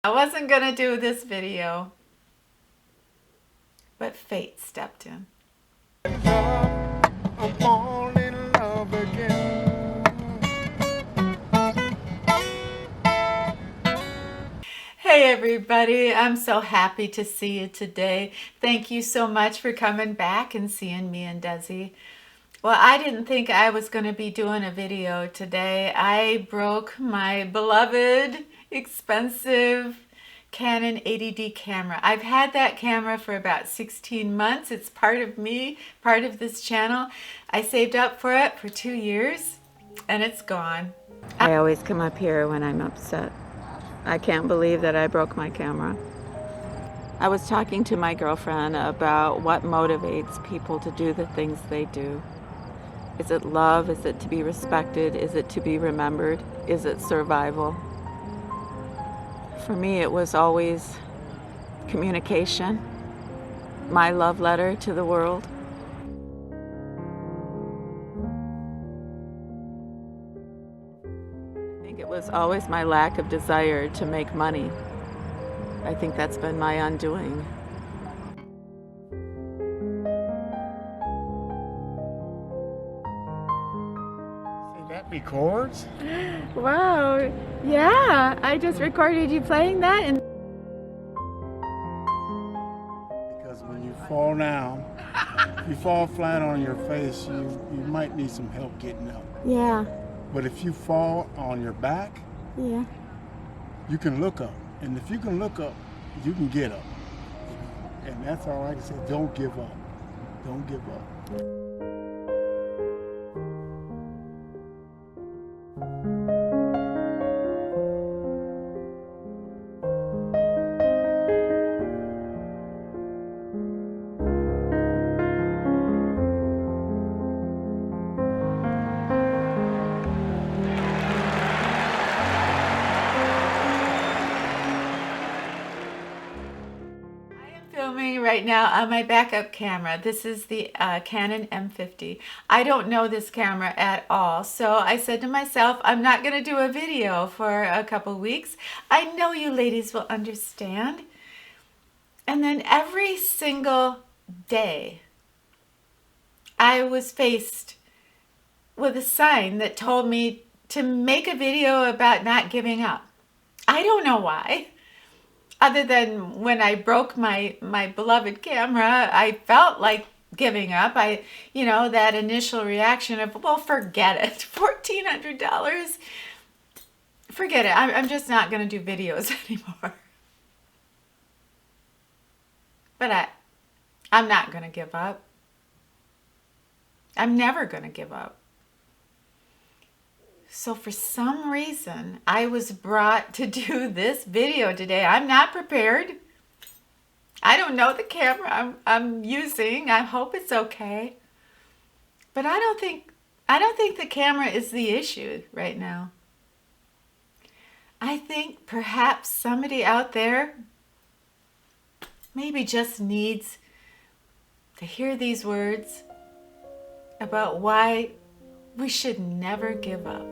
I wasn't gonna do this video, but fate stepped in. I'm falling in love again. Hey everybody, I'm so happy to see you today. Thank you so much for coming back and seeing me and Desi. Well, I didn't think I was going to be doing a video today. I broke my beloved, expensive Canon 80D camera. I've had that camera for about 16 months. It's part of me, part of this channel. I saved up for it for 2 years and it's gone. I always come up here when I'm upset. I can't believe that I broke my camera. I was talking to my girlfriend about what motivates people to do the things they do. Is it love? Is it to be respected? Is it to be remembered? Is it survival? For me, it was always communication, my love letter to the world. I think it was always my lack of desire to make money. I think that's been my undoing. That records? Wow, yeah, I just recorded you playing that. And Because when you fall down, if you fall flat on your face, you might need some help getting up. yeah, But if you fall on your back, yeah. you can look up. And if you can look up, you can get up. And that's all I can say. Don't give up. Don't give up. Filming right now on my backup camera. This is the Canon M50. I don't know this camera at all, so I said to myself, I'm not going to do a video for a couple weeks. I know you ladies will understand. And then every single day, I was faced with a sign that told me to make a video about not giving up. I don't know why. Other than when I broke my beloved camera, I felt like giving up. That initial reaction of, well, forget it. $1,400? Forget it. I'm just not going to do videos anymore. But I'm not going to give up. I'm never going to give up. So for some reason, I was brought to do this video today. I'm not prepared. I don't know the camera I'm using. I hope it's okay. But I don't think the camera is the issue right now. I think perhaps somebody out there maybe just needs to hear these words about why we should never give up.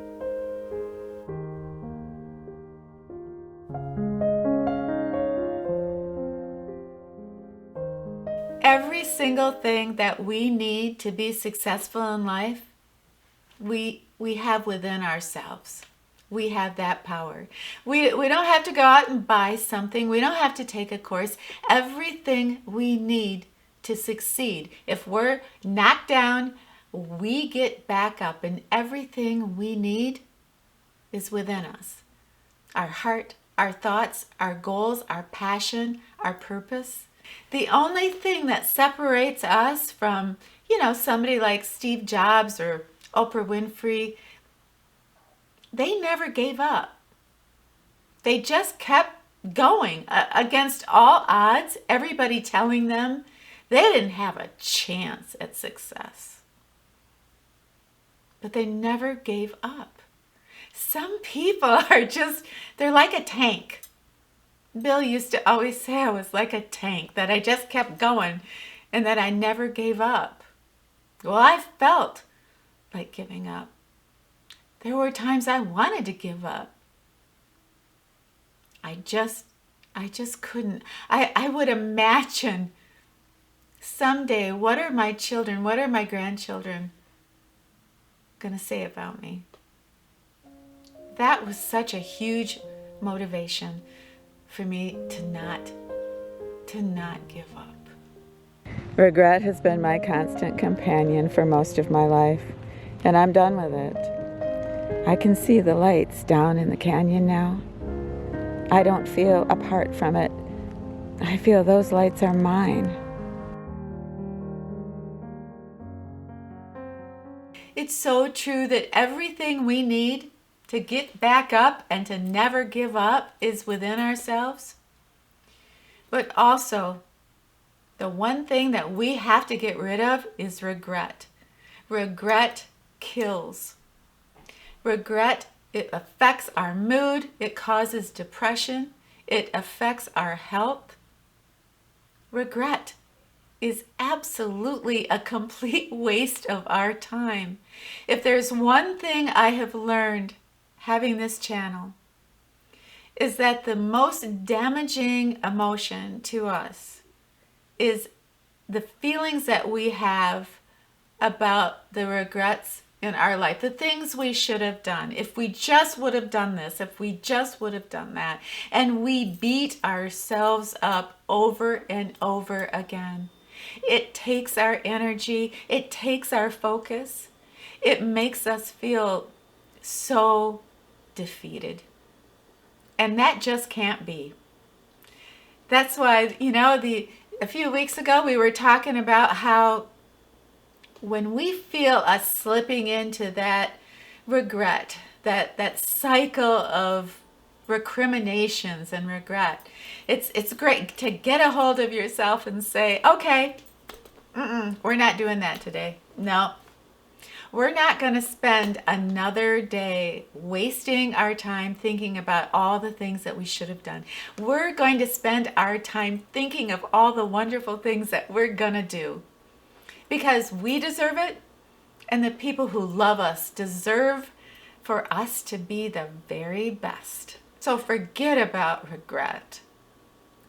Every single thing that we need to be successful in life, we have within ourselves. We have that power. We don't have to go out and buy something. We don't have to take a course. Everything we need to succeed. If we're knocked down, we get back up, and everything we need is within us. Our heart, our thoughts, our goals, our passion, our purpose. The only thing that separates us from, somebody like Steve Jobs or Oprah Winfrey, they never gave up. They just kept going against all odds, everybody telling them they didn't have a chance at success. But they never gave up. Some people they're like a tank. Bill used to always say I was like a tank, that I just kept going and that I never gave up. Well, I felt like giving up. There were times I wanted to give up. I just I just couldn't. I would imagine someday, what are my children, what are my grandchildren going to say about me? That was such a huge motivation for me to not give up. Regret has been my constant companion for most of my life, and I'm done with it. I can see the lights down in the canyon now. I don't feel apart from it. I feel those lights are mine. It's so true that everything we need to get back up and to never give up is within ourselves. But also, the one thing that we have to get rid of is regret. Regret kills. Regret, it affects our mood, it causes depression, it affects our health. Regret is absolutely a complete waste of our time. If there's one thing I have learned having this channel, is that the most damaging emotion to us is the feelings that we have about the regrets in our life, the things we should have done. If we just would have done this, if we just would have done that, and we beat ourselves up over and over again. It takes our energy, it takes our focus, it makes us feel so defeated. And that just can't be. That's why, a few weeks ago we were talking about how when we feel us slipping into that regret, that cycle of recriminations and regret, it's great to get a hold of yourself and say, okay, we're not doing that today. No, we're not going to spend another day wasting our time thinking about all the things that we should have done. We're going to spend our time thinking of all the wonderful things that we're going to do. Because we deserve it, and the people who love us deserve for us to be the very best. So forget about regret.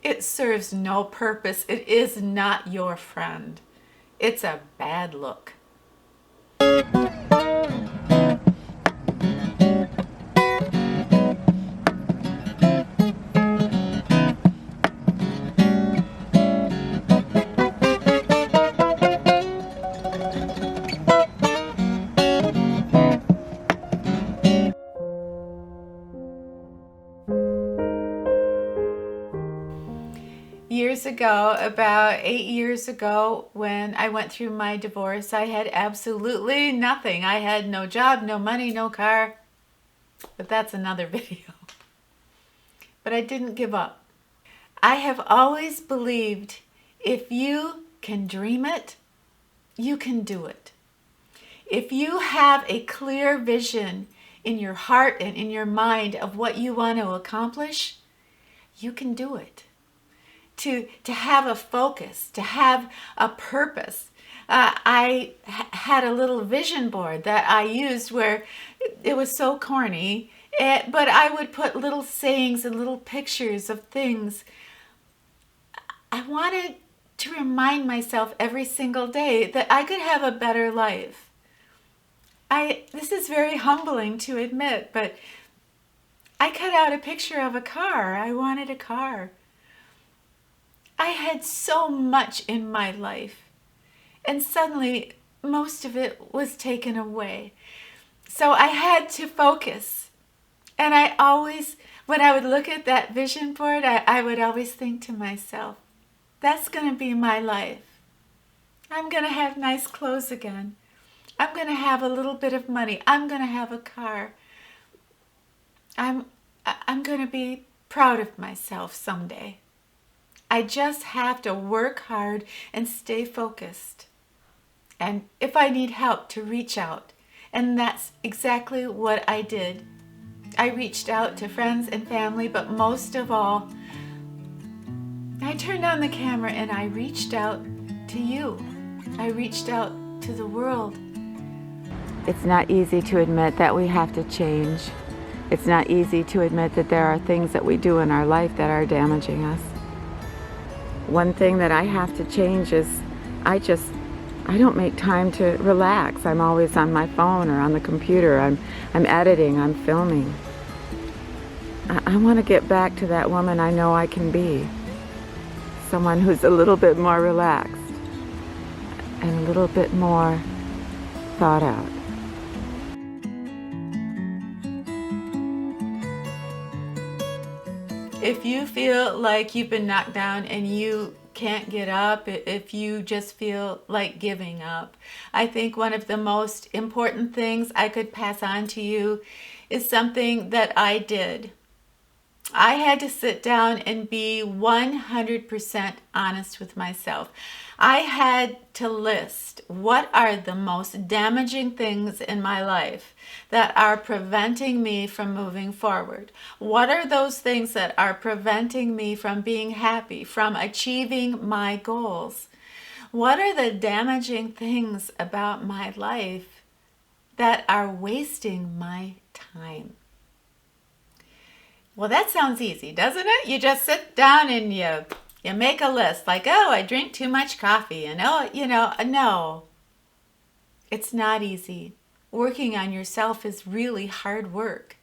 It serves no purpose. It is not your friend. It's a bad look. Years ago, about 8 years ago, when I went through my divorce, I had absolutely nothing. I had no job, no money, no car. But that's another video. But I didn't give up. I have always believed if you can dream it, you can do it. If you have a clear vision in your heart and in your mind of what you want to accomplish, you can do it. To have a focus, to have a purpose. I had a little vision board that I used where it was so corny, but I would put little sayings and little pictures of things. I wanted to remind myself every single day that I could have a better life. This is very humbling to admit, but I cut out a picture of a car. I wanted a car. I had so much in my life, and suddenly most of it was taken away. So I had to focus. And I always, when I would look at that vision board, I would always think to myself, that's going to be my life. I'm going to have nice clothes again. I'm going to have a little bit of money. I'm going to have a car. I'm going to be proud of myself someday. I just have to work hard and stay focused. And if I need help, to reach out. And that's exactly what I did. I reached out to friends and family, but most of all, I turned on the camera and I reached out to you. I reached out to the world. It's not easy to admit that we have to change. It's not easy to admit that there are things that we do in our life that are damaging us. One thing that I have to change is I don't make time to relax. I'm always on my phone or on the computer. I'm editing, I'm filming. I want to get back to that woman I know I can be. Someone who's a little bit more relaxed and a little bit more thought out. If you feel like you've been knocked down and you can't get up, if you just feel like giving up, I think one of the most important things I could pass on to you is something that I did. I had to sit down and be 100% honest with myself. I had to list what are the most damaging things in my life that are preventing me from moving forward. What are those things that are preventing me from being happy, from achieving my goals? What are the damaging things about my life that are wasting my time? Well, that sounds easy, doesn't it? You just sit down and you make a list like, oh, I drink too much coffee, and oh, no. It's not easy. Working on yourself is really hard work.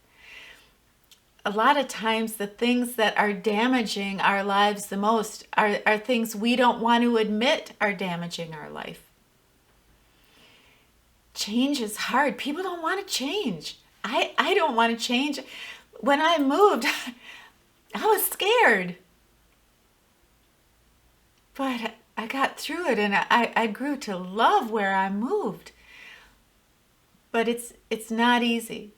A lot of times the things that are damaging our lives the most are things we don't want to admit are damaging our life. Change is hard. People don't want to change. I don't want to change. When I moved, I was scared. But I got through it, and I grew to love where I moved. But it's not easy.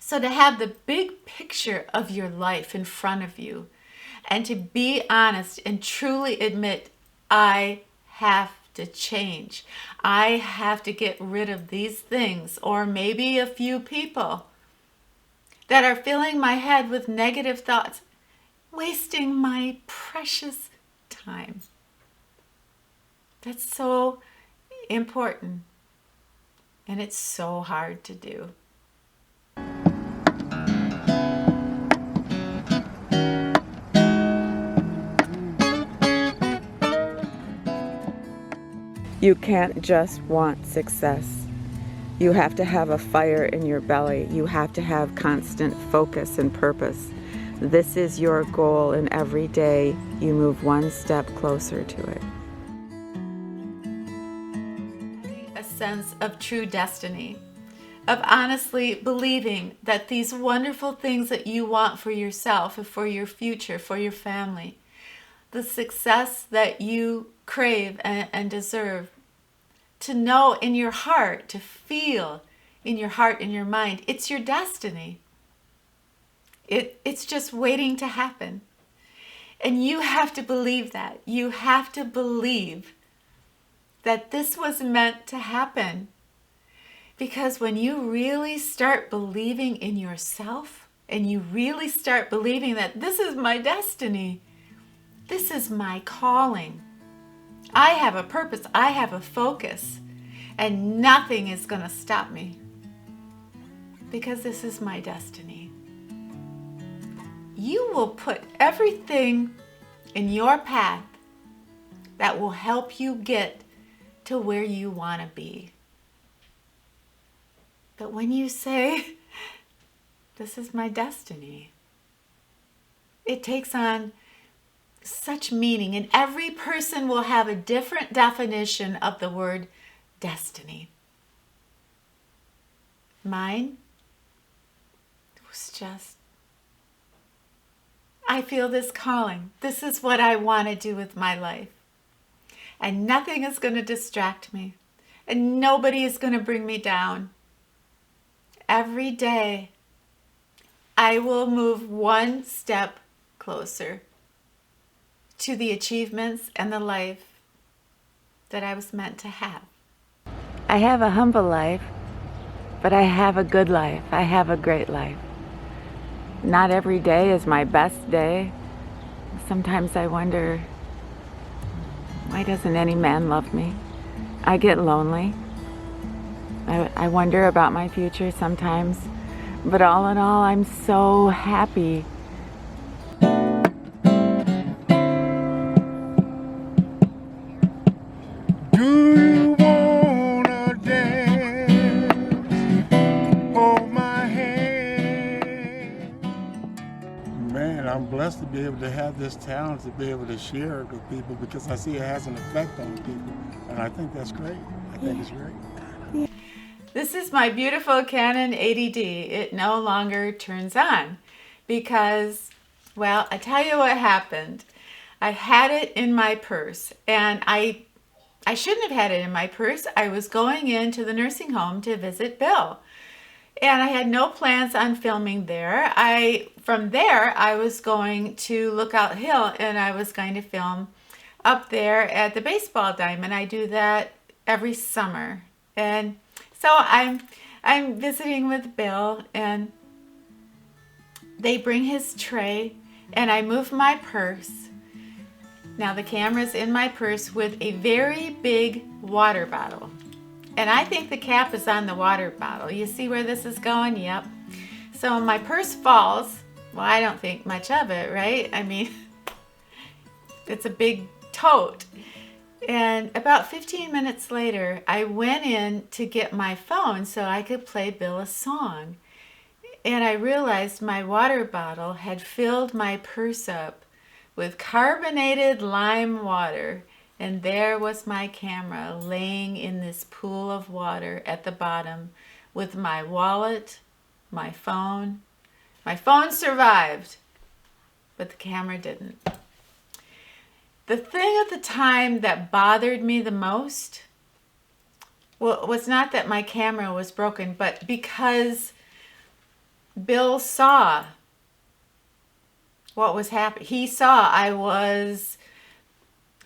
So to have the big picture of your life in front of you, and to be honest and truly admit, I have to change. I have to get rid of these things, or maybe a few people that are filling my head with negative thoughts, wasting my precious time. That's so important, and it's so hard to do. You can't just want success. You have to have a fire in your belly. You have to have constant focus and purpose. This is your goal, and every day you move one step closer to it. A sense of true destiny, of honestly believing that these wonderful things that you want for yourself, for your future, for your family, the success that you crave and deserve, to know in your heart, to feel in your heart and your mind, it's your destiny. It's just waiting to happen. And you have to believe that. You have to believe that this was meant to happen. Because when you really start believing in yourself, and you really start believing that this is my destiny, this is my calling, I have a purpose, I have a focus, and nothing is going to stop me because this is my destiny. You will put everything in your path that will help you get to where you want to be. But when you say, this is my destiny, it takes on such meaning, and every person will have a different definition of the word destiny. Mine was just, I feel this calling. This is what I want to do with my life. And nothing is going to distract me. And nobody is going to bring me down. Every day, I will move one step closer to the achievements and the life that I was meant to have. I have a humble life, but I have a good life. I have a great life. Not every day is my best day. Sometimes I wonder, why doesn't any man love me? I get lonely. I wonder about my future sometimes. But all in all, I'm so happy. Do you wanna dance? Hold my hand. Man, I'm blessed to be able to have this talent, to be able to share it with people, because I see it has an effect on people, and I think that's great. I think it's great. This is my beautiful Canon 80D. It no longer turns on because, well, I tell you what happened. I had it in my purse, and I shouldn't have had it in my purse. I was going into the nursing home to visit Bill, and I had no plans on filming there. From there, I was going to Lookout Hill, and I was going to film up there at the baseball diamond. I do that every summer, and so I'm visiting with Bill, and they bring his tray, and I move my purse. Now the camera's in my purse with a very big water bottle. And I think the cap is on the water bottle. You see where this is going? Yep. So my purse falls. Well, I don't think much of it, right? I mean, it's a big tote. And about 15 minutes later, I went in to get my phone so I could play Bill a song. And I realized my water bottle had filled my purse up with carbonated lime water. And there was my camera laying in this pool of water at the bottom with my wallet, my phone. My phone survived, but the camera didn't. The thing at the time that bothered me the most, well, was not that my camera was broken, but because Bill saw what was happening. He saw I was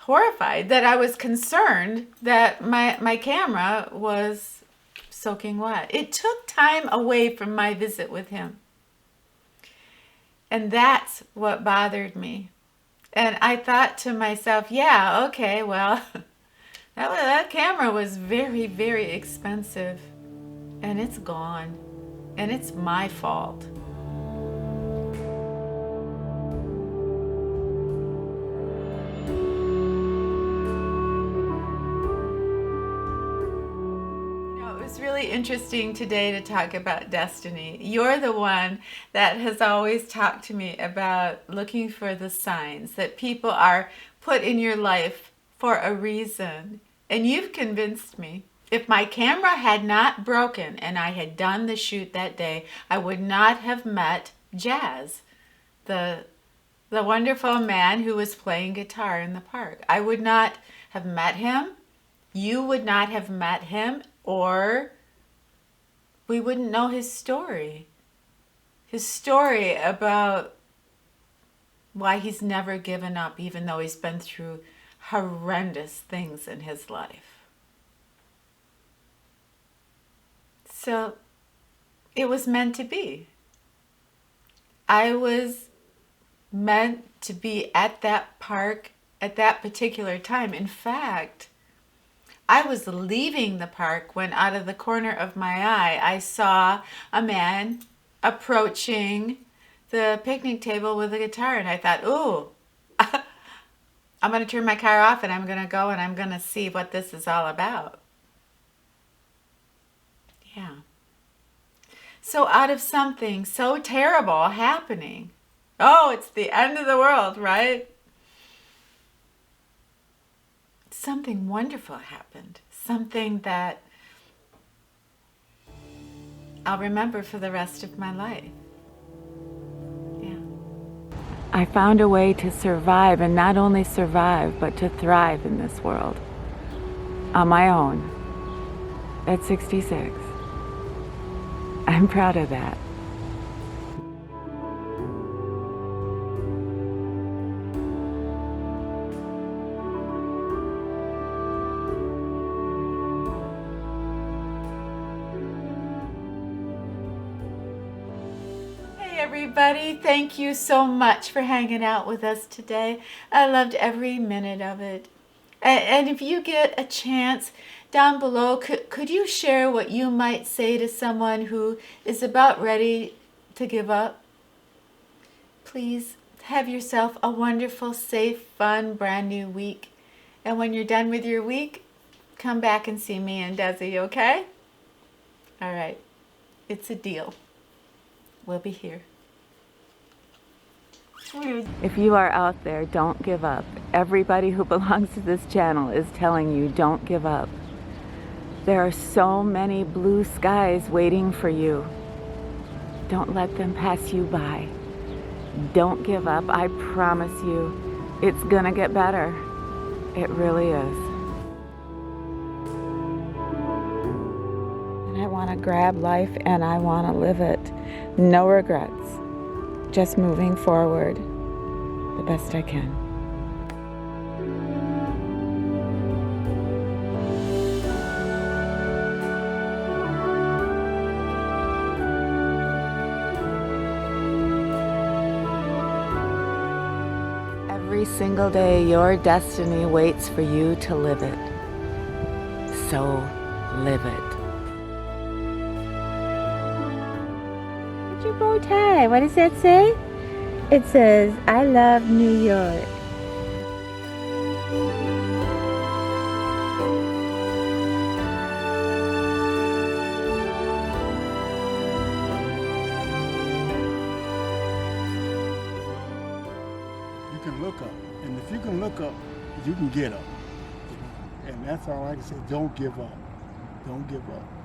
horrified, that I was concerned that my camera was soaking wet. It took time away from my visit with him. And that's what bothered me. And I thought to myself, yeah, okay, well, that camera was very, very expensive. And it's gone. And it's my fault. It's really interesting today to talk about destiny. You're the one that has always talked to me about looking for the signs that people are put in your life for a reason. And you've convinced me. If my camera had not broken and I had done the shoot that day, I would not have met Jazz, the wonderful man who was playing guitar in the park. I would not have met him. You would not have met him, or we wouldn't know his story. His story about why he's never given up, even though he's been through horrendous things in his life. So it was meant to be. I was meant to be at that park at that particular time. In fact, I was leaving the park when out of the corner of my eye, I saw a man approaching the picnic table with a guitar. And I thought, ooh, I'm going to turn my car off and I'm going to go and I'm going to see what this is all about. Yeah. So out of something so terrible happening, oh, it's the end of the world, right? Something wonderful happened. Something that I'll remember for the rest of my life. Yeah. I found a way to survive, and not only survive, but to thrive in this world. On my own. At 66. I'm proud of that. Everybody, thank you so much for hanging out with us today. I loved every minute of it. And if you get a chance down below, could you share what you might say to someone who is about ready to give up? Please have yourself a wonderful, safe, fun, brand new week. And when you're done with your week, come back and see me and Desi, okay? All right. It's a deal. We'll be here. If you are out there, don't give up. Everybody who belongs to this channel is telling you, don't give up. There are so many blue skies waiting for you. Don't let them pass you by. Don't give up. I promise you, it's gonna get better. It really is. And I want to grab life and I want to live it. No regrets. Just moving forward the best I can. Every single day, your destiny waits for you to live it. So, live it. What's your bow tie? What does that say? It says, I love New York. You can look up, and if you can look up, you can get up. And that's all I can say. Don't give up. Don't give up.